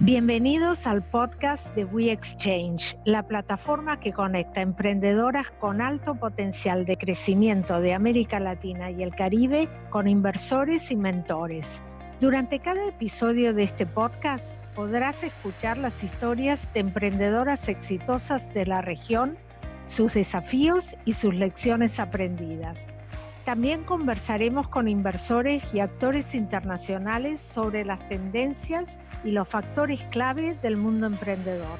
Bienvenidos al podcast de We Exchange, la plataforma que conecta emprendedoras con alto potencial de crecimiento de América Latina y el Caribe con inversores y mentores. Durante cada episodio de este podcast podrás escuchar las historias de emprendedoras exitosas de la región, sus desafíos y sus lecciones aprendidas. También conversaremos con inversores y actores internacionales sobre las tendencias y los factores clave del mundo emprendedor.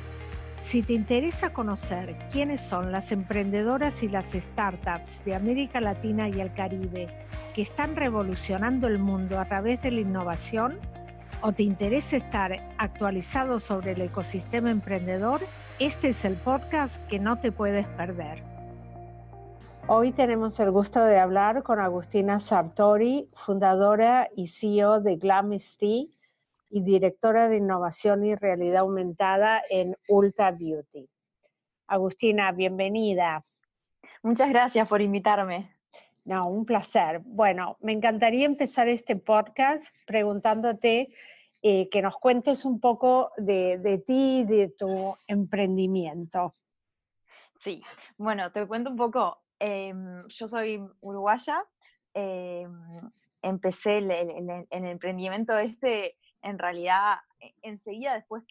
Si te interesa conocer quiénes son las emprendedoras y las startups de América Latina y el Caribe que están revolucionando el mundo a través de la innovación, o te interesa estar actualizado sobre el ecosistema emprendedor, este es el podcast que no te puedes perder. Hoy tenemos el gusto de hablar con Agustina Sartori, fundadora y CEO de Glam-ST y directora de innovación y realidad aumentada en Ulta Beauty. Agustina, bienvenida. Muchas gracias por invitarme. No, un placer. Bueno, me encantaría empezar este podcast preguntándote que nos cuentes un poco de ti y de tu emprendimiento. Sí, bueno, te cuento un poco. Yo soy uruguaya. Empecé en el emprendimiento en realidad, enseguida después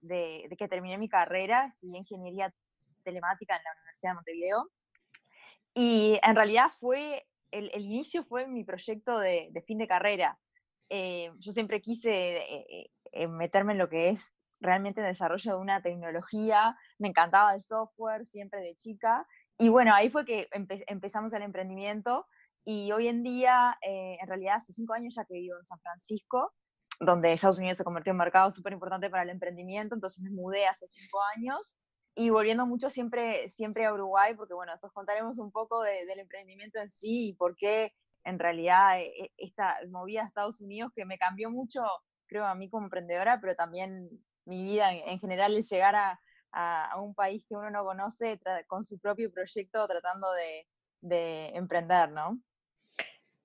de que terminé mi carrera. Estudié ingeniería telemática en la Universidad de Montevideo. Y en realidad el inicio fue mi proyecto de fin de carrera. Yo siempre quise meterme en lo que es realmente el desarrollo de una tecnología. Me encantaba el software, siempre de chica. Y bueno, ahí fue que empezamos el emprendimiento. Y hoy en día, en realidad hace 5 años ya que vivo en San Francisco, donde Estados Unidos se convirtió en un mercado súper importante para el emprendimiento. Entonces me mudé hace 5 años. Y volviendo mucho siempre a Uruguay, porque bueno, después contaremos un poco del emprendimiento en sí y por qué en realidad esta movida a Estados Unidos, que me cambió mucho, creo, a mí como emprendedora, pero también mi vida en general, es llegar a un país que uno no conoce con su propio proyecto tratando de emprender, ¿no?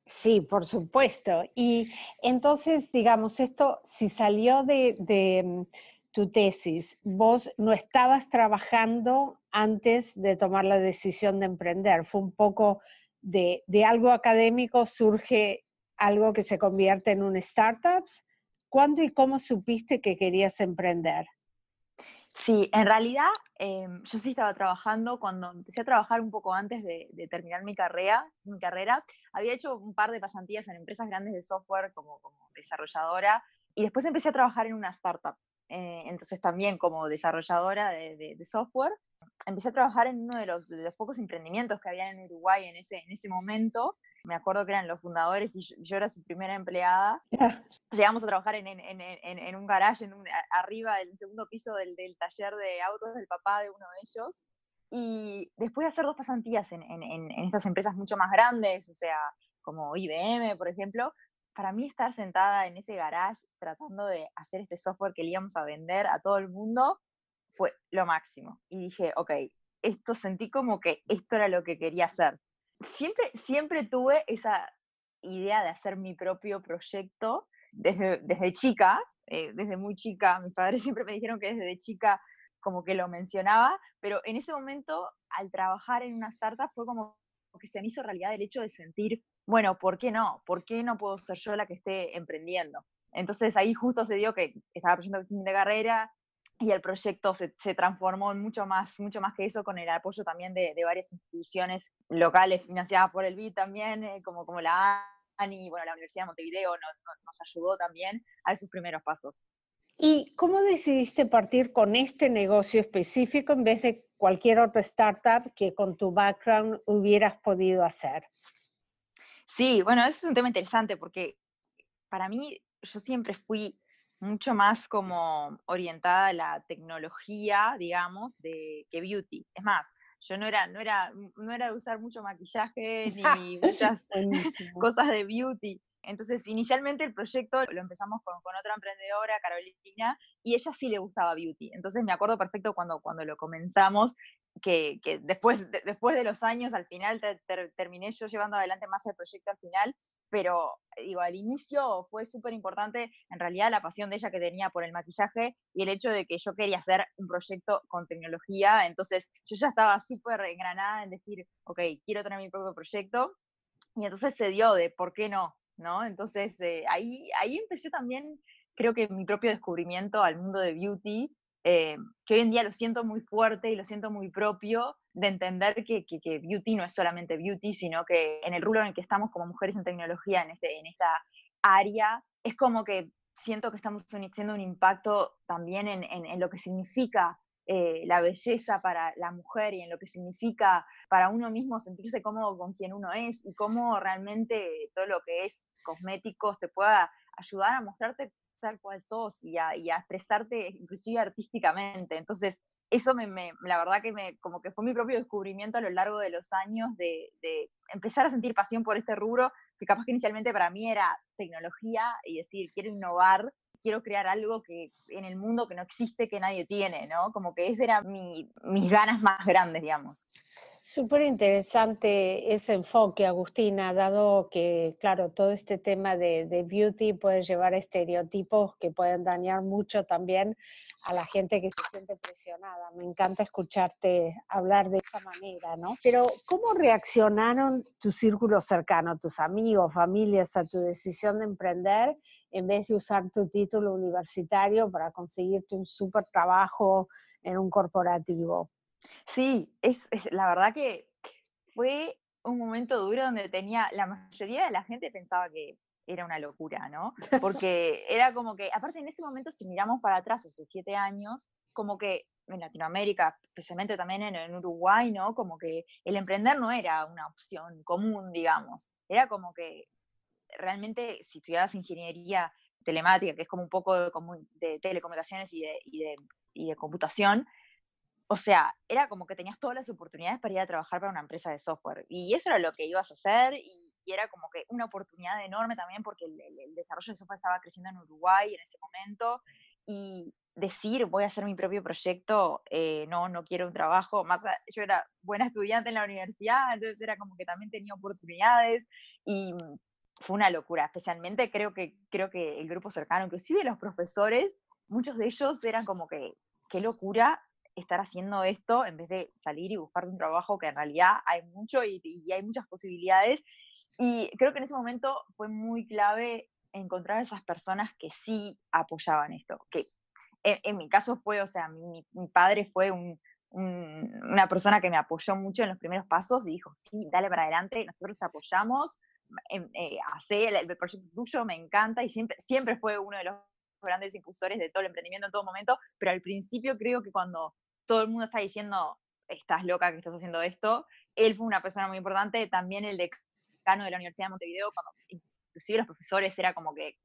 Sí, por supuesto. Y entonces, digamos, esto, si salió de tu tesis, vos no estabas trabajando antes de tomar la decisión de emprender, fue un poco de algo académico, surge algo que se convierte en un startup. ¿Cuándo y cómo supiste que querías emprender? Sí, en realidad yo sí estaba trabajando. Cuando empecé a trabajar un poco antes de terminar mi carrera, había hecho un par de pasantías en empresas grandes de software como desarrolladora, y después empecé a trabajar en una startup. Entonces también como desarrolladora de software, empecé a trabajar en uno de los pocos emprendimientos que había en Uruguay en ese momento. Me acuerdo que eran los fundadores y yo era su primera empleada. Llegamos a trabajar en un garage, arriba del segundo piso del taller de autos del papá de uno de ellos. Y después de hacer 2 pasantías en estas empresas mucho más grandes, o sea, como IBM, por ejemplo, para mí estar sentada en ese garage tratando de hacer este software que le íbamos a vender a todo el mundo fue lo máximo. Y dije, ok, sentí como que esto era lo que quería hacer. Siempre tuve esa idea de hacer mi propio proyecto desde chica, desde muy chica. Mis padres siempre me dijeron que desde chica como que lo mencionaba, pero en ese momento, al trabajar en una startup, fue como que se me hizo realidad el hecho de sentir, bueno, ¿por qué no? ¿Por qué no puedo ser yo la que esté emprendiendo? Entonces ahí justo se dio que estaba proyecto de carrera, y el proyecto se transformó en mucho más que eso, con el apoyo también de varias instituciones locales financiadas por el BID también, como la ANI, bueno, la Universidad de Montevideo nos ayudó también a esos primeros pasos. ¿Y cómo decidiste partir con este negocio específico en vez de cualquier otra startup que con tu background hubieras podido hacer? Sí, bueno, ese es un tema interesante porque para mí yo siempre fui mucho más como orientada a la tecnología, digamos, que beauty. Es más, yo no era de usar mucho maquillaje ni muchas Buenísimo. cosas de beauty. Entonces, inicialmente el proyecto lo empezamos con otra emprendedora, Carolina, y ella sí le gustaba beauty. Entonces, me acuerdo perfecto cuando lo comenzamos, que después de los años, al final terminé yo llevando adelante más el proyecto al final, pero digo, al inicio fue súper importante, en realidad, la pasión de ella que tenía por el maquillaje y el hecho de que yo quería hacer un proyecto con tecnología. Entonces, yo ya estaba súper engranada en decir, ok, quiero tener mi propio proyecto, y entonces se dio de por qué no, ¿no? Entonces ahí empecé también, creo que mi propio descubrimiento al mundo de beauty, que hoy en día lo siento muy fuerte y lo siento muy propio, de entender que beauty no es solamente beauty, sino que en el rubro en el que estamos como mujeres en tecnología, en esta área, es como que siento que estamos haciendo un impacto también en lo que significa la belleza para la mujer y en lo que significa para uno mismo sentirse cómodo con quien uno es y cómo realmente todo lo que es cosméticos te pueda ayudar a mostrarte tal cual sos y a expresarte inclusive artísticamente. Entonces, eso la verdad que como que fue mi propio descubrimiento a lo largo de los años de empezar a sentir pasión por este rubro, que capaz que inicialmente para mí era tecnología y decir, quiero innovar, quiero crear algo que en el mundo que no existe, que nadie tiene, ¿no? Como que ese era mis ganas más grandes, digamos. Súper interesante ese enfoque, Agustina, dado que, claro, todo este tema de beauty puede llevar a estereotipos que pueden dañar mucho también a la gente que se siente presionada. Me encanta escucharte hablar de esa manera, ¿no? Pero, ¿cómo reaccionaron tu círculo cercano, tus amigos, familias, a tu decisión de emprender en vez de usar tu título universitario para conseguirte un súper trabajo en un corporativo? Sí, la verdad que fue un momento duro donde la mayoría de la gente pensaba que era una locura, ¿no? Porque era como que, aparte en ese momento, si miramos para atrás, hace 7 años, como que en Latinoamérica, especialmente también en Uruguay, ¿no? Como que el emprender no era una opción común, digamos. Era como que realmente si estudiabas ingeniería telemática, que es como un poco de telecomunicaciones y de computación, o sea, era como que tenías todas las oportunidades para ir a trabajar para una empresa de software. Y eso era lo que ibas a hacer y era como que una oportunidad enorme también porque el desarrollo de software estaba creciendo en Uruguay en ese momento. Y decir, voy a hacer mi propio proyecto, no quiero un trabajo. Yo era buena estudiante en la universidad, entonces era como que también tenía oportunidades y fue una locura. Especialmente creo que el grupo cercano, inclusive los profesores, muchos de ellos eran como que, qué locura estar haciendo esto en vez de salir y buscar un trabajo que en realidad hay mucho y hay muchas posibilidades. Y creo que en ese momento fue muy clave encontrar a esas personas que sí apoyaban esto. Que en mi caso fue, o sea, mi padre fue una persona que me apoyó mucho en los primeros pasos y dijo, sí, dale para adelante, nosotros te apoyamos, hacé el proyecto tuyo, me encanta, y siempre fue uno de los grandes impulsores de todo el emprendimiento en todo momento, pero al principio creo que cuando todo el mundo está diciendo, estás loca que estás haciendo esto, él fue una persona muy importante, también el decano de la Universidad de Montevideo, cuando inclusive los profesores era como que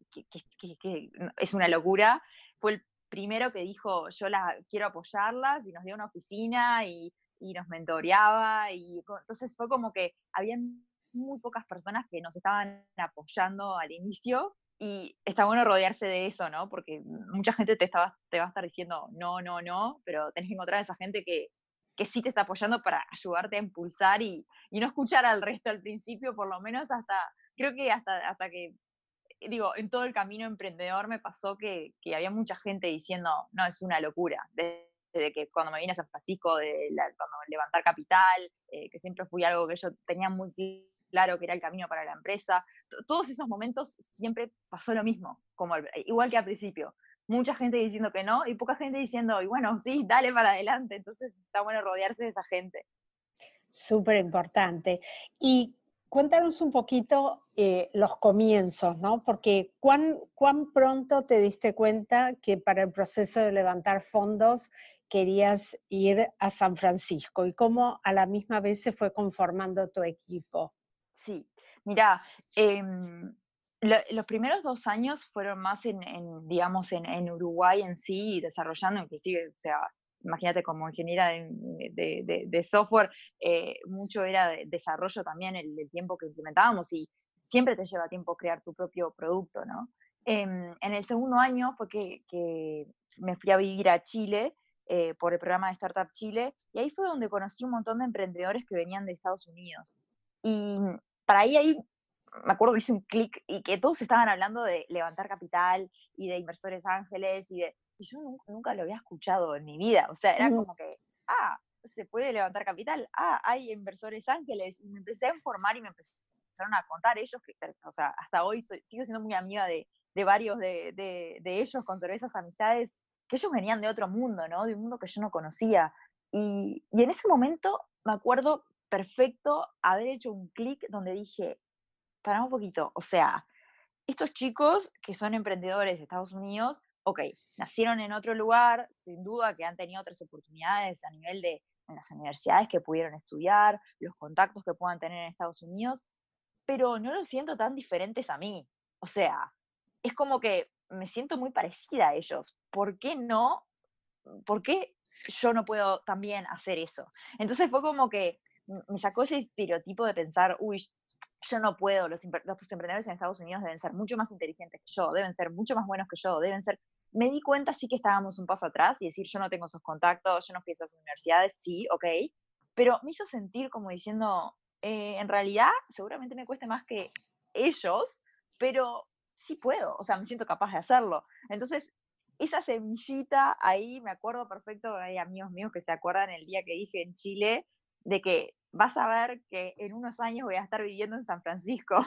es una locura, fue el primero que dijo, yo quiero apoyarlas, y nos dio una oficina y nos mentoreaba, y entonces fue como que había muy pocas personas que nos estaban apoyando al inicio, y está bueno rodearse de eso, ¿no? Porque mucha gente te va a estar diciendo no, no, no, pero tenés que encontrar a esa gente que sí te está apoyando para ayudarte a impulsar y no escuchar al resto al principio, por lo menos creo que hasta que, digo, en todo el camino emprendedor me pasó que había mucha gente diciendo, no, es una locura. Desde que cuando me vine a San Francisco, cuando levantar capital, que siempre fui algo que yo tenía muy claro que era el camino para la empresa. Todos esos momentos siempre pasó lo mismo, igual que al principio. Mucha gente diciendo que no y poca gente diciendo, y bueno, sí, dale para adelante. Entonces está bueno rodearse de esa gente. Súper importante. Y cuéntanos un poquito los comienzos, ¿no? Porque ¿cuán pronto te diste cuenta que para el proceso de levantar fondos querías ir a San Francisco y cómo a la misma vez se fue conformando tu equipo? Sí, mira, los primeros 2 años fueron más digamos, en Uruguay en sí, desarrollando, inclusive, o sea, imagínate como ingeniera de software, mucho era de desarrollo también el tiempo que implementábamos, y siempre te lleva tiempo crear tu propio producto, ¿no? En el segundo año fue que me fui a vivir a Chile por el programa de Startup Chile, y ahí fue donde conocí un montón de emprendedores que venían de Estados Unidos. Y para ahí me acuerdo que hice un clic y que todos estaban hablando de levantar capital y de inversores ángeles y yo nunca lo había escuchado en mi vida. O sea, era Mm. como que, se puede levantar capital, hay inversores ángeles. Y me empecé a informar y me empezaron a contar ellos, o sea, hasta hoy sigo siendo muy amiga de varios de ellos, conservé esas amistades, que ellos venían de otro mundo, ¿no? De un mundo que yo no conocía. Y en ese momento me acuerdo perfecto haber hecho un clic donde dije, para un poquito, o sea, estos chicos que son emprendedores de Estados Unidos, ok, nacieron en otro lugar, sin duda que han tenido otras oportunidades a nivel de en las universidades que pudieron estudiar, los contactos que puedan tener en Estados Unidos, pero no los siento tan diferentes a mí. O sea, es como que me siento muy parecida a ellos. ¿Por qué no? ¿Por qué yo no puedo también hacer eso? Entonces fue como que me sacó ese estereotipo de pensar, uy, yo no puedo, los emprendedores en Estados Unidos deben ser mucho más inteligentes que yo, deben ser mucho más buenos que yo, deben ser... Me di cuenta sí que estábamos un paso atrás y decir, yo no tengo esos contactos, yo no fui a esas universidades, sí, ok, pero me hizo sentir como diciendo, en realidad seguramente me cueste más que ellos, pero sí puedo, o sea, me siento capaz de hacerlo. Entonces, esa semillita ahí, me acuerdo perfecto, hay amigos míos que se acuerdan el día que dije en Chile, de que vas a ver que en unos años voy a estar viviendo en San Francisco.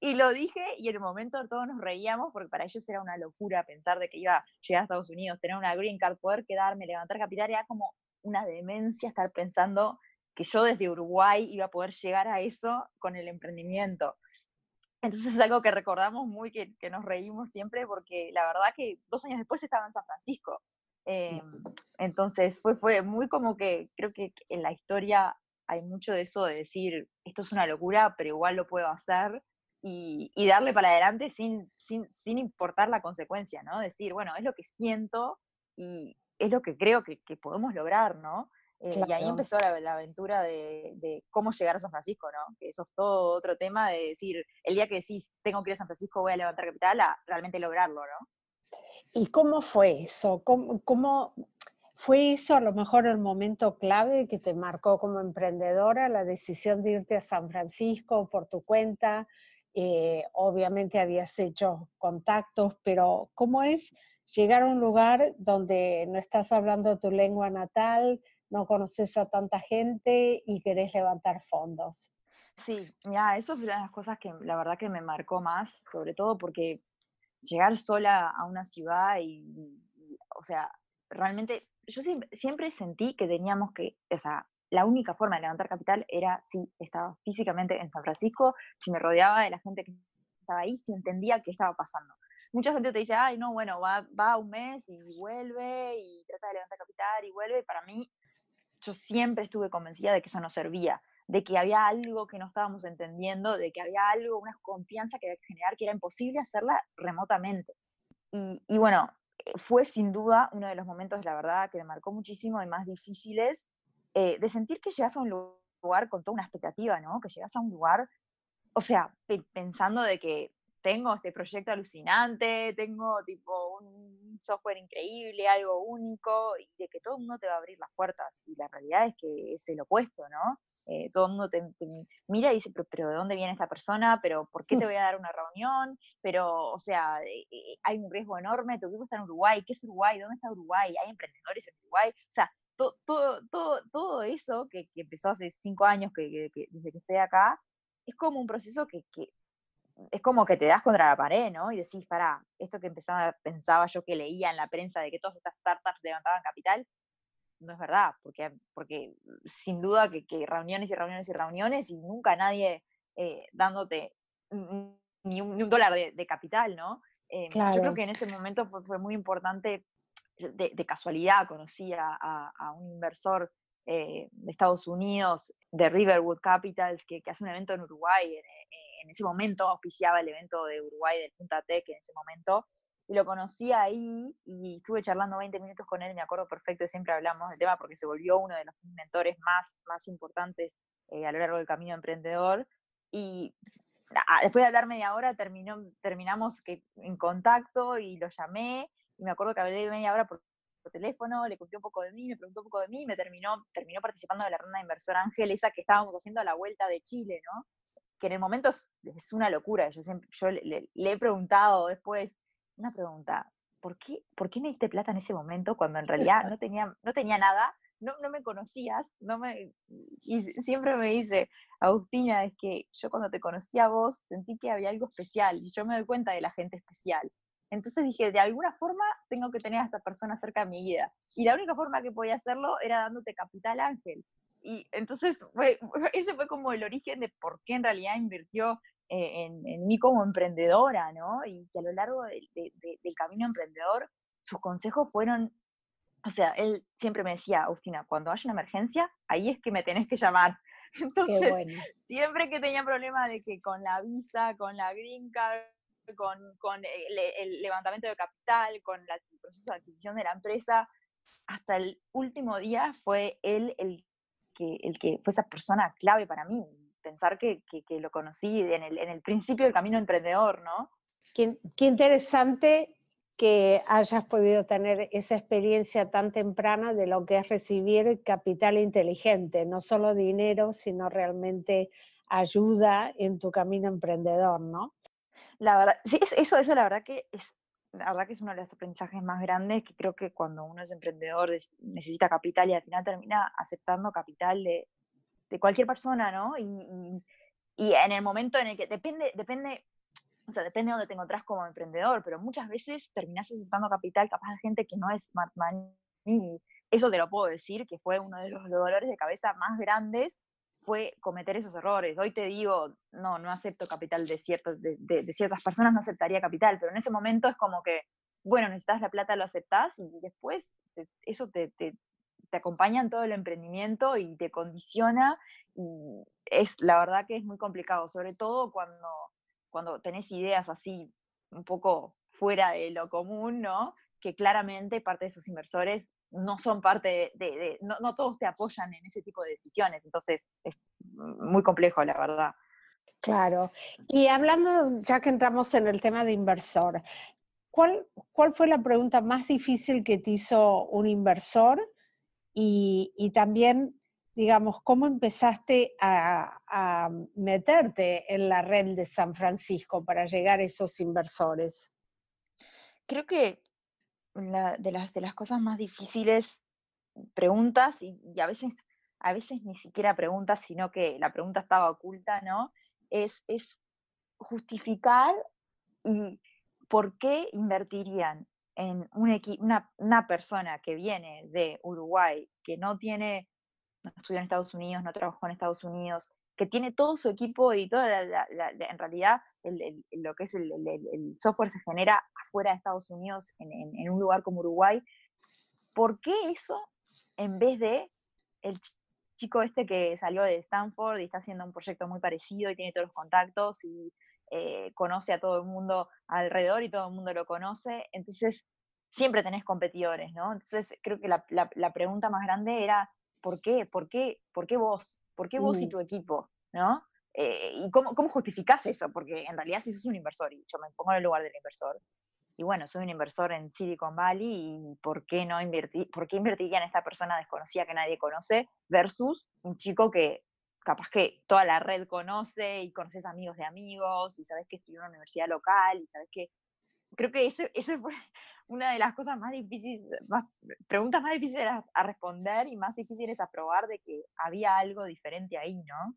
Y lo dije y en el momento todos nos reíamos porque para ellos era una locura pensar de que iba a llegar a Estados Unidos, tener una green card, poder quedarme, levantar capital, era como una demencia estar pensando que yo desde Uruguay iba a poder llegar a eso con el emprendimiento. Entonces es algo que recordamos muy, que nos reímos siempre, porque la verdad que 2 años después estaba en San Francisco. Eh, entonces fue muy como que creo que en la historia hay mucho de eso de decir, esto es una locura, pero igual lo puedo hacer y darle para adelante sin importar la consecuencia, ¿no? Decir, bueno, es lo que siento y es lo que creo que podemos lograr, ¿no? Y ahí Claro. empezó la aventura de cómo llegar a San Francisco, ¿no? Que eso es todo otro tema de decir, el día que decís, tengo que ir a San Francisco, voy a levantar capital, a realmente lograrlo, ¿no? ¿Y cómo fue eso? ¿Cómo fue eso a lo mejor el momento clave que te marcó como emprendedora, la decisión de irte a San Francisco por tu cuenta? Obviamente habías hecho contactos, pero ¿cómo es llegar a un lugar donde no estás hablando tu lengua natal, no conoces a tanta gente y querés levantar fondos? Sí, ya, eso fue una de las cosas que la verdad que me marcó más, sobre todo porque llegar sola a una ciudad o sea, realmente, yo siempre sentí que teníamos que, o sea, la única forma de levantar capital era si estaba físicamente en San Francisco, si me rodeaba de la gente que estaba ahí, si entendía qué estaba pasando. Mucha gente te dice, ay, no, bueno, va un mes y vuelve y trata de levantar capital y vuelve. Para mí, yo siempre estuve convencida de que eso no servía, de que había algo que no estábamos entendiendo, de que había algo, una confianza que había que generar, que era imposible hacerla remotamente. Y bueno, fue sin duda uno de los momentos, la verdad, que me marcó muchísimo y más difíciles, de sentir que llegas a un lugar con toda una expectativa, ¿no? Que llegas a un lugar, o sea, pensando de que tengo este proyecto alucinante, tengo tipo un software increíble, algo único, y de que todo el mundo te va a abrir las puertas. Y la realidad es que es el opuesto, ¿no? Todo el mundo te mira y dice, pero ¿de dónde viene esta persona? ¿Pero por qué te voy a dar una reunión? Pero, o sea, hay un riesgo enorme, tu equipo está en Uruguay, ¿qué es Uruguay? ¿Dónde está Uruguay? ¿Hay emprendedores en Uruguay? O sea, todo eso que empezó hace 5 años desde que estoy acá, es como un proceso que es como que te das contra la pared, ¿no? Y decís, pará, esto que pensaba yo que leía en la prensa de que todas estas startups levantaban capital, no es verdad, porque sin duda que reuniones y reuniones y reuniones y nunca nadie dándote ni un dólar de capital, ¿no? Yo creo Claro. que en ese momento fue muy importante, de casualidad conocí a un inversor de Estados Unidos, de Riverwood Capitals, que hace un evento en Uruguay. En ese momento auspiciaba el evento de Uruguay del Punta Tech en ese momento, y lo conocí ahí y estuve charlando 20 minutos con él, me acuerdo perfecto, siempre hablamos del tema porque se volvió uno de los mentores más importantes a lo largo del camino emprendedor. Y después de hablar media hora terminamos en contacto y lo llamé, y me acuerdo que hablé media hora por teléfono, le conté un poco de mí, me preguntó un poco de mí, y terminó participando de la ronda de inversor ángel, esa que estábamos haciendo a la vuelta de Chile, ¿no? Que en el momento es una locura. Yo le he preguntado después, una pregunta, ¿por qué me diste plata en ese momento cuando en realidad no tenía nada? No me conocías, y siempre me dice, Agustina, es que yo cuando te conocí a vos sentí que había algo especial, y yo me doy cuenta de la gente especial. Entonces dije, de alguna forma tengo que tener a esta persona cerca de mi vida. Y la única forma que podía hacerlo era dándote capital ángel. Y entonces ese fue como el origen de por qué en realidad invirtió en mí como emprendedora, ¿no? Y que a lo largo del camino emprendedor, sus consejos fueron, o sea, él siempre me decía, Agustina, cuando haya una emergencia, ahí es que me tenés que llamar. Qué Entonces, bueno. siempre que tenía problemas de que con la visa, con la green card, con el levantamiento de capital, con el proceso de adquisición de la empresa, hasta el último día fue él el que fue esa persona clave para mí. Pensar que lo conocí en el principio del camino emprendedor, ¿no? Qué interesante que hayas podido tener esa experiencia tan temprana de lo que es recibir capital inteligente, no solo dinero, sino realmente ayuda en tu camino emprendedor, ¿no? La verdad, sí, eso la verdad que es uno de los aprendizajes más grandes, que creo que cuando uno es emprendedor necesita capital y al final termina aceptando capital de cualquier persona, ¿no? Y en el momento en el que depende, o sea, depende de dónde te encontrás como emprendedor, pero muchas veces terminás aceptando capital capaz de gente que no es smart money. Y eso te lo puedo decir, que fue uno de los dolores de cabeza más grandes, fue cometer esos errores. Hoy te digo, no acepto capital de ciertas personas, no aceptaría capital, pero en ese momento es como que, bueno, necesitas la plata, lo aceptás, y después eso te acompaña en todo el emprendimiento y te condiciona, y la verdad que es muy complicado, sobre todo cuando tenés ideas así un poco fuera de lo común, ¿no? Que claramente parte de esos inversores no son parte no todos te apoyan en ese tipo de decisiones, entonces es muy complejo, la verdad. Claro. Y hablando, ya que entramos en el tema de inversor, ¿cuál fue la pregunta más difícil que te hizo un inversor? Y también, digamos, ¿cómo empezaste a meterte en la red de San Francisco para llegar a esos inversores? Creo que de las cosas más difíciles, preguntas, y a veces ni siquiera preguntas, sino que la pregunta estaba oculta, ¿no? Es justificar y por qué invertirían en una persona que viene de Uruguay, que no estudió en Estados Unidos, no trabajó en Estados Unidos, que tiene todo su equipo y toda en realidad lo que es el software se genera afuera de Estados Unidos, en un lugar como Uruguay. ¿Por qué eso en vez de el chico este que salió de Stanford y está haciendo un proyecto muy parecido y tiene todos los contactos y conoce a todo el mundo alrededor y todo el mundo lo conoce? Entonces, siempre tenés competidores, ¿no? Entonces, creo que la pregunta más grande era, ¿por qué? ¿Por qué vos? ¿Por qué vos y Mm. tu equipo? ¿No? ¿Y cómo justificás eso? Porque en realidad si sos un inversor, y yo me pongo en el lugar del inversor, y bueno, soy un inversor en Silicon Valley, y por qué invertiría en esta persona desconocida que nadie conoce versus un chico que capaz que toda la red conoce y conoces amigos de amigos y sabes que estudió en una universidad local y sabes que... Creo que ese fue una de las cosas más difíciles, preguntas más difíciles a responder y más difíciles a probar de que había algo diferente ahí, ¿no?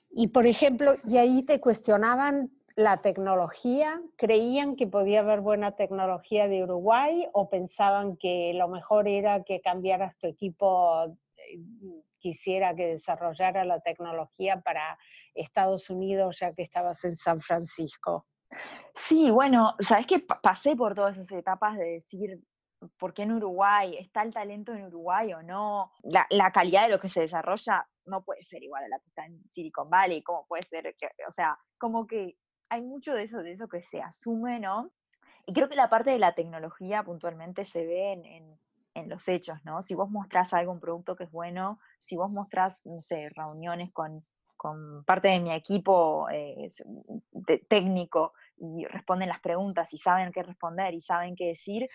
Y por ejemplo, ¿y ahí te cuestionaban la tecnología? ¿Creían que podía haber buena tecnología de Uruguay o pensaban que lo mejor era que cambiaras tu equipo, quisiera que desarrollara la tecnología para Estados Unidos ya que estabas en San Francisco? Sí, bueno, sabes que pasé por todas esas etapas de decir, ¿por qué en Uruguay? ¿Está el talento en Uruguay o no? La calidad de lo que se desarrolla no puede ser igual a la que está en Silicon Valley. ¿Cómo puede ser que, o sea, como que hay mucho de eso que se asume, ¿no? Y creo que la parte de la tecnología puntualmente se ve en los hechos, ¿no? Si vos mostrás algún producto que es bueno, si vos mostrás, no sé, reuniones con parte de mi equipo técnico y responden las preguntas y saben qué responder y saben qué decir,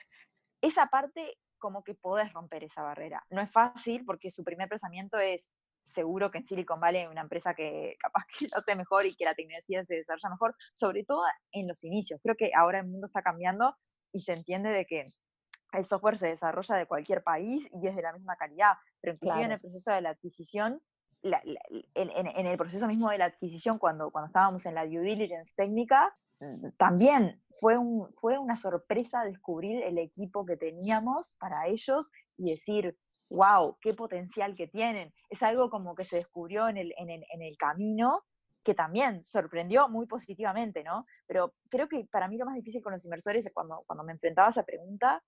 esa parte como que podés romper esa barrera. No es fácil porque su primer pensamiento es seguro que en Silicon Valley hay una empresa que capaz que lo hace mejor y que la tecnología se desarrolla mejor, sobre todo en los inicios. Creo que ahora el mundo está cambiando y se entiende de que el software se desarrolla de cualquier país y es de la misma calidad, pero inclusive en el Claro. proceso de la adquisición, en el proceso mismo de la adquisición, cuando estábamos en la due diligence técnica, también fue una sorpresa descubrir el equipo que teníamos para ellos y decir, wow, qué potencial que tienen. Es algo como que se descubrió en el camino, que también sorprendió muy positivamente, ¿no? Pero creo que para mí lo más difícil con los inversores, cuando me enfrentaba a esa pregunta,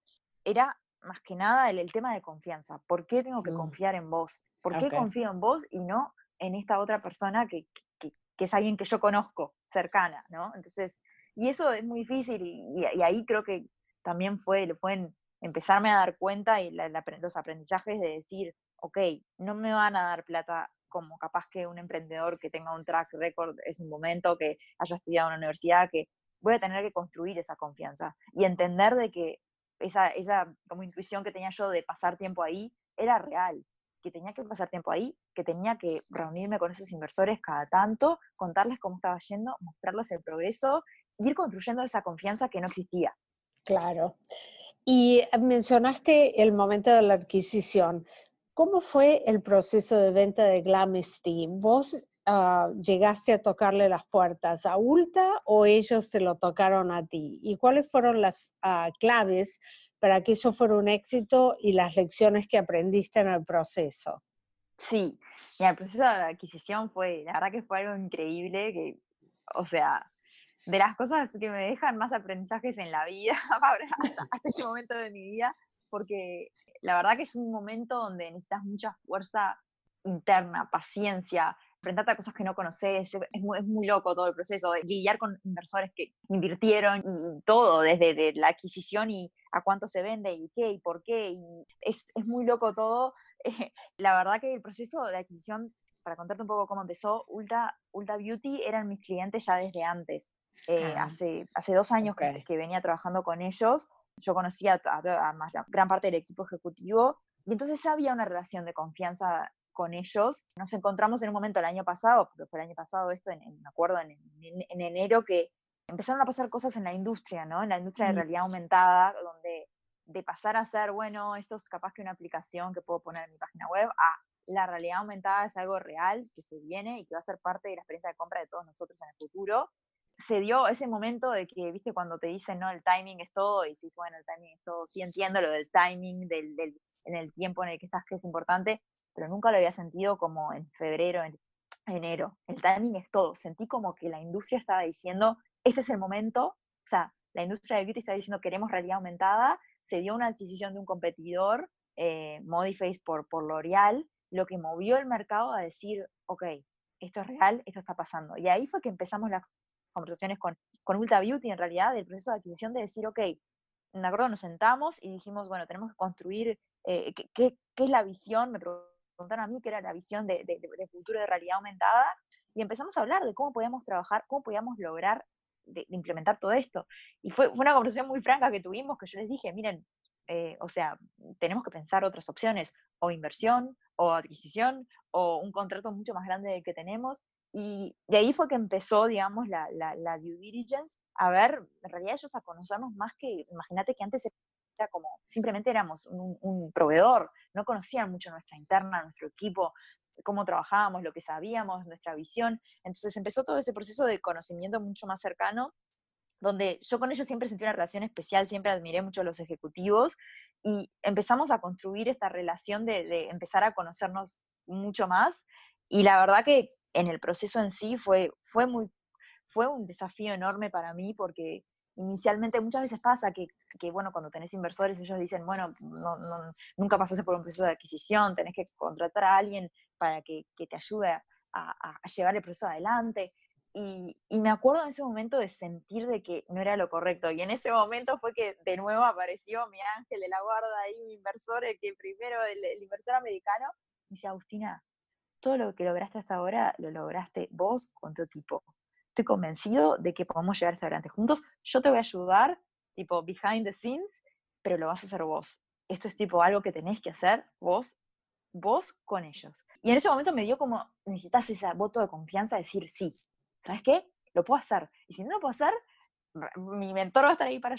era más que nada el tema de confianza. ¿Por qué tengo que confiar en vos? ¿Por qué Ok. confío en vos y no en esta otra persona que es alguien que yo conozco, cercana, ¿no? Entonces, y eso es muy difícil y ahí creo que también fue en empezarme a dar cuenta y los aprendizajes de decir, ok, no me van a dar plata como capaz que un emprendedor que tenga un track record es un momento, que haya estudiado en una universidad, que voy a tener que construir esa confianza y entender de que esa como intuición que tenía yo de pasar tiempo ahí era real, que tenía que pasar tiempo ahí, que tenía que reunirme con esos inversores cada tanto, contarles cómo estaba yendo, mostrarles el progreso, ir construyendo esa confianza que no existía. Claro. Y mencionaste el momento de la adquisición. ¿Cómo fue el proceso de venta de Glamesty? ¿Vos llegaste a tocarle las puertas a Ulta o ellos se lo tocaron a ti? ¿Y cuáles fueron las claves para que eso fuera un éxito y las lecciones que aprendiste en el proceso? Sí, y el proceso de adquisición fue, la verdad que fue algo increíble, que, o sea, de las cosas que me dejan más aprendizajes en la vida, hasta este momento de mi vida, porque la verdad que es un momento donde necesitas mucha fuerza interna, paciencia, enfrentarte a cosas que no conoces, es muy loco todo el proceso, de lidiar con inversores que invirtieron y todo, desde de la adquisición y a cuánto se vende y qué y por qué, y es muy loco todo. La verdad que el proceso de adquisición, para contarte un poco cómo empezó, Ulta Beauty eran mis clientes ya desde antes. Ah, Hace 2 años ok. que venía trabajando con ellos, yo conocía a gran parte del equipo ejecutivo y entonces ya había una relación de confianza con ellos. Nos encontramos en un momento el año pasado, porque fue el año pasado esto, me acuerdo, en enero, que empezaron a pasar cosas en la industria, ¿no? En la industria de Mm. realidad aumentada, donde de pasar a ser, bueno, esto es capaz que una aplicación que puedo poner en mi página web, a la realidad aumentada es algo real que se viene y que va a ser parte de la experiencia de compra de todos nosotros en el futuro. Se dio ese momento de que, viste, cuando te dicen, no, el timing es todo, y dices, bueno, el timing es todo, sí entiendo lo del timing, en el tiempo en el que estás, que es importante, pero nunca lo había sentido como en febrero, en enero. El timing es todo. Sentí como que la industria estaba diciendo, este es el momento, o sea, la industria de beauty está diciendo, queremos realidad aumentada, se dio una adquisición de un competidor, Modiface por L'Oreal, lo que movió el mercado a decir, ok, esto es real, esto está pasando. Y ahí fue que empezamos las conversaciones con Ulta Beauty, en realidad, del proceso de adquisición, de decir, ok, me acuerdo, nos sentamos y dijimos, bueno, tenemos que construir, ¿qué es la visión? Me preguntaron a mí qué era la visión de futuro de realidad aumentada, y empezamos a hablar de cómo podíamos trabajar, cómo podíamos lograr de implementar todo esto. Y fue una conversación muy franca que tuvimos, que yo les dije, miren, o sea, tenemos que pensar otras opciones, o inversión, o adquisición, o un contrato mucho más grande del que tenemos. Y de ahí fue que empezó, digamos, la due diligence, a ver, en realidad ellos a conocernos más que, imagínate que antes era como, simplemente éramos un proveedor, no conocían mucho nuestra interna, nuestro equipo, cómo trabajábamos, lo que sabíamos, nuestra visión. Entonces empezó todo ese proceso de conocimiento mucho más cercano, donde yo con ellos siempre sentí una relación especial, siempre admiré mucho a los ejecutivos y empezamos a construir esta relación de empezar a conocernos mucho más, y la verdad que en el proceso en sí fue un desafío enorme para mí, porque inicialmente muchas veces pasa que bueno, cuando tenés inversores ellos dicen, bueno, nunca pasaste por un proceso de adquisición, tenés que contratar a alguien para que te ayude a llevar el proceso adelante. Y me acuerdo en ese momento de sentir de que no era lo correcto. Y en ese momento fue que de nuevo apareció mi ángel de la guarda ahí, mi inversor, el inversor americano. Me dice, Agustina, todo lo que lograste hasta ahora lo lograste vos con tu equipo. Estoy convencido de que podemos llegar hasta adelante juntos. Yo te voy a ayudar, tipo behind the scenes, pero lo vas a hacer vos. Esto es tipo algo que tenés que hacer vos con ellos. Y en ese momento me dio como, necesitas ese voto de confianza, de decir, sí, ¿sabes qué? Lo puedo hacer. Y si no lo puedo hacer, mi mentor va a estar ahí para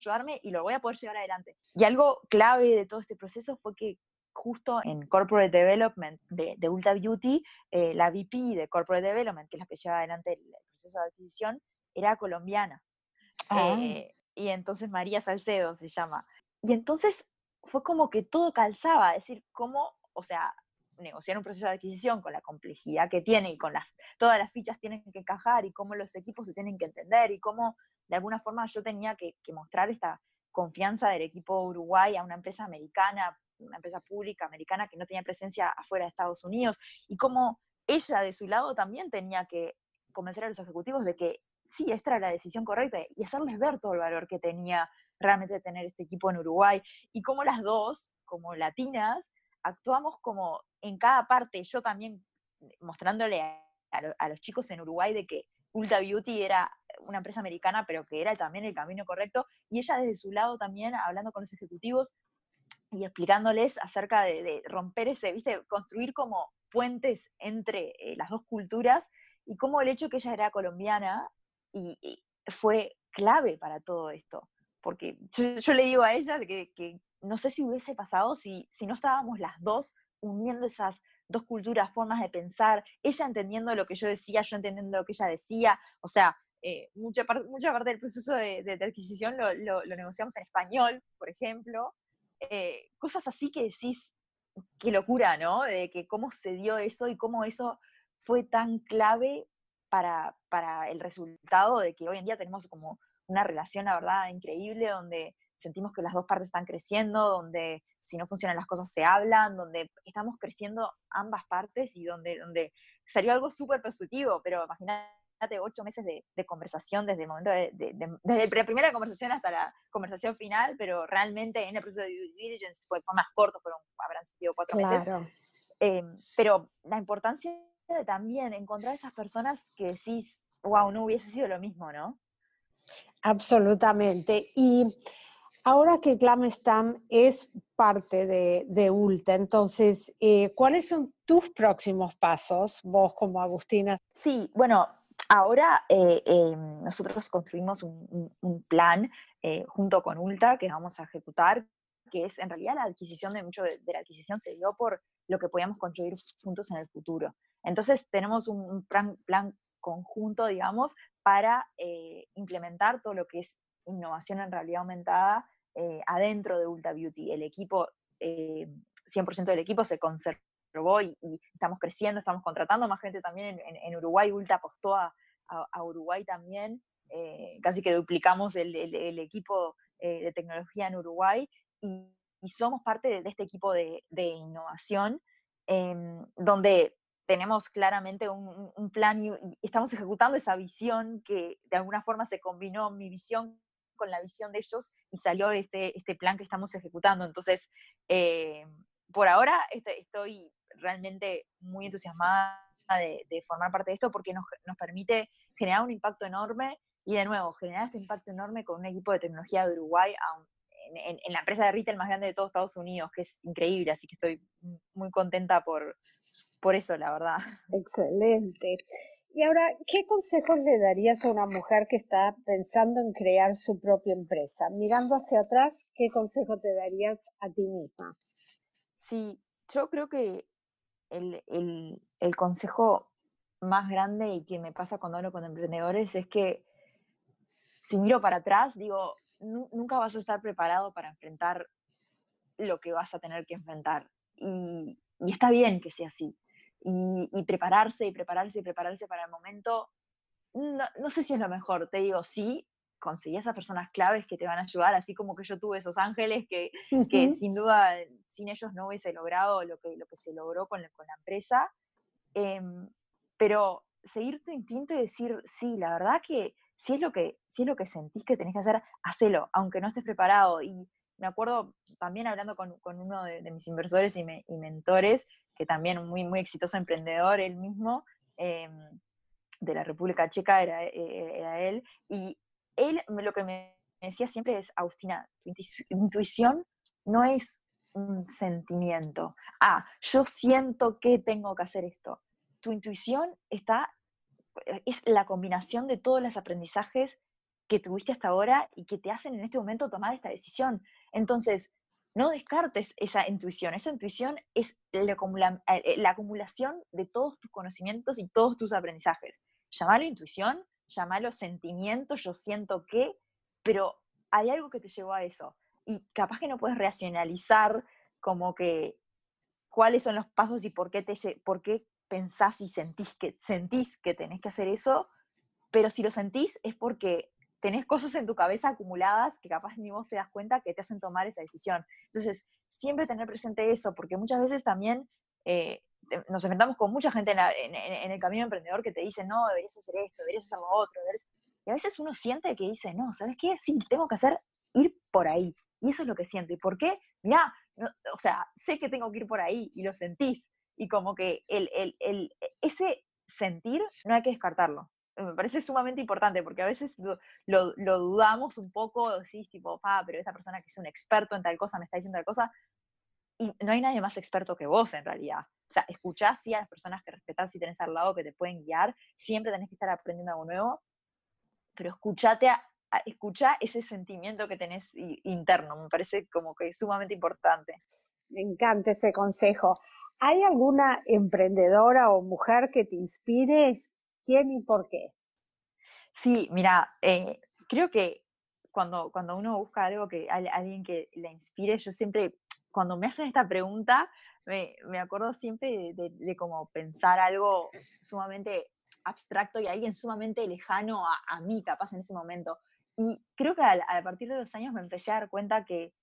ayudarme y lo voy a poder llevar adelante. Y algo clave de todo este proceso fue que justo en Corporate Development de Ulta Beauty, la VP de Corporate Development, que es la que lleva adelante el proceso de adquisición, era colombiana. Ah, Y entonces María Salcedo se llama. Y entonces fue como que todo calzaba, es decir, cómo, o sea, negociar un proceso de adquisición con la complejidad que tiene y con todas las fichas tienen que encajar y cómo los equipos se tienen que entender y cómo de alguna forma yo tenía que mostrar esta confianza del equipo Uruguay a una empresa americana, una empresa pública americana que no tenía presencia afuera de Estados Unidos, y cómo ella de su lado también tenía que convencer a los ejecutivos de que sí, esta era la decisión correcta y hacerles ver todo el valor que tenía realmente tener este equipo en Uruguay, y cómo las dos, como latinas, actuamos como en cada parte, yo también mostrándole a los chicos en Uruguay de que Ulta Beauty era una empresa americana, pero que era también el camino correcto, y ella desde su lado también hablando con los ejecutivos y explicándoles acerca de romper ese, ¿viste? Construir como puentes entre las dos culturas, y cómo el hecho que ella era colombiana y fue clave para todo esto. Porque yo le digo a ella que no sé si hubiese pasado si no estábamos las dos uniendo esas dos culturas, formas de pensar, ella entendiendo lo que yo decía, yo entendiendo lo que ella decía, o sea, mucha parte del proceso de adquisición lo negociamos en español, por ejemplo, cosas así que decís, qué locura, ¿no? De que cómo se dio eso y cómo eso fue tan clave para el resultado de que hoy en día tenemos como una relación, la verdad, increíble, donde sentimos que las dos partes están creciendo, donde si no funcionan las cosas se hablan, donde estamos creciendo ambas partes y donde salió algo súper positivo, pero imagínate 8 meses de conversación desde el momento desde la primera conversación hasta la conversación final, pero realmente en el proceso de due diligence fue más corto, habrán sido 4 meses, claro. pero la importancia de también encontrar esas personas que decís, wow, no hubiese sido lo mismo, ¿no? Absolutamente. Y ahora que Glamstam es parte de ULTA, entonces, ¿cuáles son tus próximos pasos, vos como Agustina? Sí, bueno, ahora nosotros construimos un plan junto con Ulta que vamos a ejecutar, que es en realidad la adquisición de mucho de la adquisición se dio por lo que podíamos construir juntos en el futuro. Entonces tenemos un plan conjunto, digamos, para implementar todo lo que es innovación en realidad aumentada adentro de Ulta Beauty. El equipo, 100% del equipo se conservó y estamos creciendo, estamos contratando más gente también en Uruguay. Ulta apostó a Uruguay también, casi que duplicamos el equipo de tecnología en Uruguay, y somos parte de este equipo de innovación, donde tenemos claramente un plan y estamos ejecutando esa visión que de alguna forma se combinó mi visión con la visión de ellos y salió este plan que estamos ejecutando. Entonces, por ahora estoy realmente muy entusiasmada de formar parte de esto, porque nos permite generar un impacto enorme y, de nuevo, generar este impacto enorme con un equipo de tecnología de Uruguay en la empresa de retail más grande de todo Estados Unidos, que es increíble, así que estoy muy contenta por eso, la verdad. Excelente. Y ahora, ¿qué consejos le darías a una mujer que está pensando en crear su propia empresa? Mirando hacia atrás, ¿qué consejo te darías a ti misma? Sí, yo creo que el consejo más grande y que me pasa cuando hablo con emprendedores es que si miro para atrás, digo, nunca vas a estar preparado para enfrentar lo que vas a tener que enfrentar. Y está bien que sea así. Y prepararse y prepararse y prepararse para el momento, no sé si es lo mejor. Te digo, sí, conseguí a esas personas claves que te van a ayudar, así como que yo tuve esos ángeles que Ujú. sin duda sin ellos no hubiese logrado lo que se logró con la empresa. Em, pero seguir tu instinto y decir, sí, la verdad que si es lo que sentís que tenés que hacer, hacelo, aunque no estés preparado. Y me acuerdo también hablando con uno de mis inversores y mentores, que también muy, muy exitoso emprendedor, él mismo, de la República Checa, era él, y él lo que me decía siempre es, Agustina, tu intuición no es un sentimiento. Yo siento que tengo que hacer esto. Tu intuición es la combinación de todos los aprendizajes que tuviste hasta ahora y que te hacen en este momento tomar esta decisión. Entonces, no descartes esa intuición. Esa intuición es la acumulación de todos tus conocimientos y todos tus aprendizajes. Llamalo intuición, llamalo sentimiento, yo siento que, pero hay algo que te llevó a eso. Y capaz que no puedes racionalizar como que cuáles son los pasos y por qué pensás y sentís que tenés que hacer eso, pero si lo sentís es porque tenés cosas en tu cabeza acumuladas que capaz ni vos te das cuenta que te hacen tomar esa decisión. Entonces, siempre tener presente eso, porque muchas veces también nos enfrentamos con mucha gente en el camino emprendedor que te dice, no, deberías hacer esto, deberías hacer lo otro, y a veces uno siente que dice, no, ¿sabes qué? Sí, tengo que ir por ahí. Y eso es lo que siento. ¿Y por qué? Mirá, no, o sea, sé que tengo que ir por ahí y lo sentís. Y como que ese sentir no hay que descartarlo. Me parece sumamente importante porque a veces lo dudamos un poco, decís tipo, pero esta persona que es un experto en tal cosa me está diciendo tal cosa, y no hay nadie más experto que vos en realidad. O sea, escuchás sí a las personas que respetás y tenés al lado que te pueden guiar, siempre tenés que estar aprendiendo algo nuevo, pero escuchá ese sentimiento que tenés interno, me parece como que es sumamente importante. Me encanta ese consejo. ¿Hay alguna emprendedora o mujer que te inspire? ¿Quién y por qué? Sí, mira, creo que cuando uno busca algo alguien que la inspire, yo siempre, cuando me hacen esta pregunta, me acuerdo siempre de como pensar algo sumamente abstracto y alguien sumamente lejano a mí, capaz en ese momento. Y creo que a partir de los años me empecé a dar cuenta que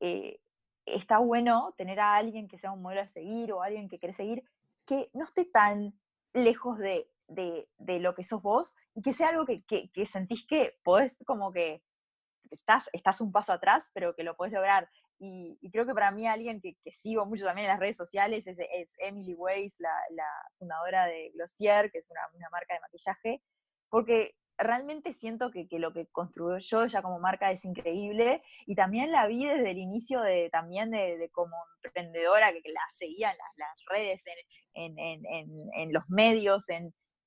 eh, está bueno tener a alguien que sea un modelo a seguir o alguien que querés seguir, que no esté tan lejos de lo que sos vos y que sea algo que sentís que podés como que estás un paso atrás, pero que lo podés lograr. Y creo que para mí alguien que sigo mucho también en las redes sociales es Emily Weiss, la fundadora de Glossier, que es una marca de maquillaje, porque realmente siento que lo que construyó ella como marca es increíble y también la vi desde el inicio también de como emprendedora que la seguía en las redes, en los medios,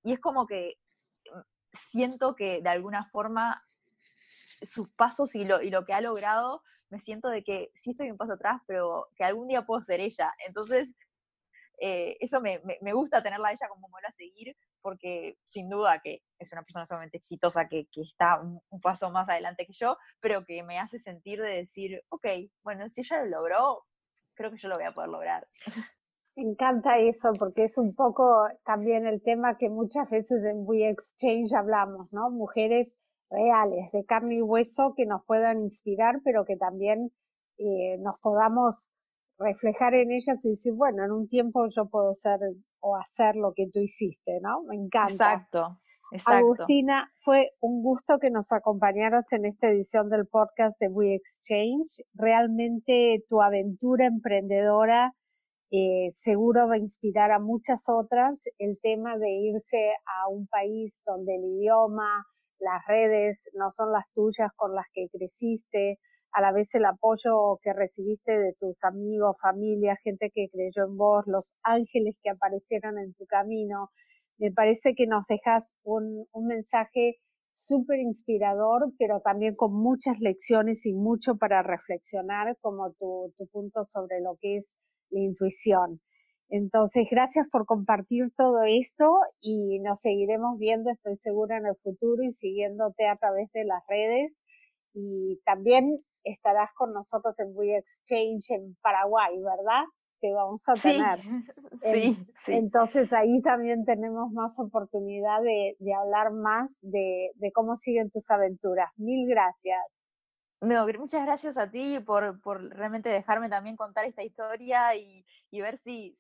y es como que siento que de alguna forma sus pasos y lo que ha logrado, me siento de que sí estoy un paso atrás, pero que algún día puedo ser ella. Entonces, eso me gusta tenerla a ella como modelo a seguir, porque sin duda que es una persona sumamente exitosa, que está un paso más adelante que yo, pero que me hace sentir de decir, ok, bueno, si ella lo logró, creo que yo lo voy a poder lograr. Me encanta eso porque es un poco también el tema que muchas veces en We Exchange hablamos, ¿no? Mujeres reales, de carne y hueso que nos puedan inspirar, pero que también nos podamos reflejar en ellas y decir, bueno, en un tiempo yo puedo ser o hacer lo que tú hiciste, ¿no? Me encanta. Exacto, exacto. Agustina, fue un gusto que nos acompañaras en esta edición del podcast de We Exchange. Realmente tu aventura emprendedora seguro va a inspirar a muchas otras el tema de irse a un país donde el idioma, las redes no son las tuyas con las que creciste, a la vez el apoyo que recibiste de tus amigos, familia, gente que creyó en vos, los ángeles que aparecieron en tu camino. Me parece que nos dejas un mensaje súper inspirador, pero también con muchas lecciones y mucho para reflexionar, como tu punto sobre lo que es la intuición. Entonces, gracias por compartir todo esto y nos seguiremos viendo, estoy segura, en el futuro y siguiéndote a través de las redes. Y también estarás con nosotros en We Exchange en Paraguay, ¿verdad? Te vamos a Sí, tener. sí, sí. Entonces ahí también tenemos más oportunidad de hablar más de cómo siguen tus aventuras. Mil gracias. No, muchas gracias a ti por realmente dejarme también contar esta historia y ver si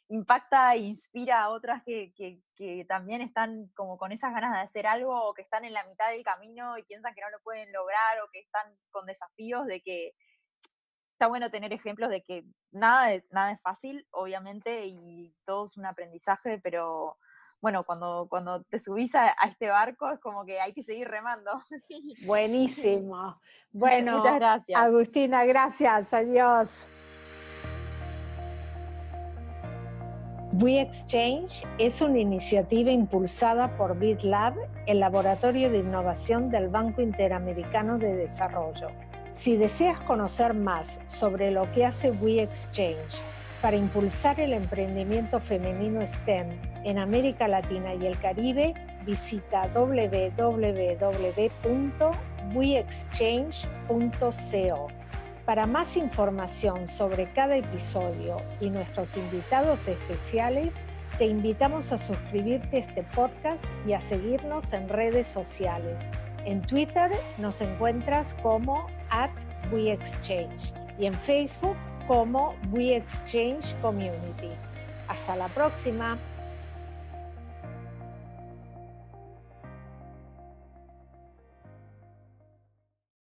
impacta e inspira a otras que también están como con esas ganas de hacer algo o que están en la mitad del camino y piensan que no lo pueden lograr o que están con desafíos de que está bueno tener ejemplos de que nada es fácil, obviamente, y todo es un aprendizaje, pero bueno, cuando te subís a este barco es como que hay que seguir remando. Buenísimo. Muchas Bueno, gracias. Agustina, gracias. Adiós. We Exchange es una iniciativa impulsada por BitLab, el laboratorio de innovación del Banco Interamericano de Desarrollo. Si deseas conocer más sobre lo que hace We Exchange para impulsar el emprendimiento femenino STEM en América Latina y el Caribe, visita www.weexchange.co. Para más información sobre cada episodio y nuestros invitados especiales, te invitamos a suscribirte a este podcast y a seguirnos en redes sociales. En Twitter nos encuentras como @WeExchange y en Facebook como We Exchange Community. Hasta la próxima.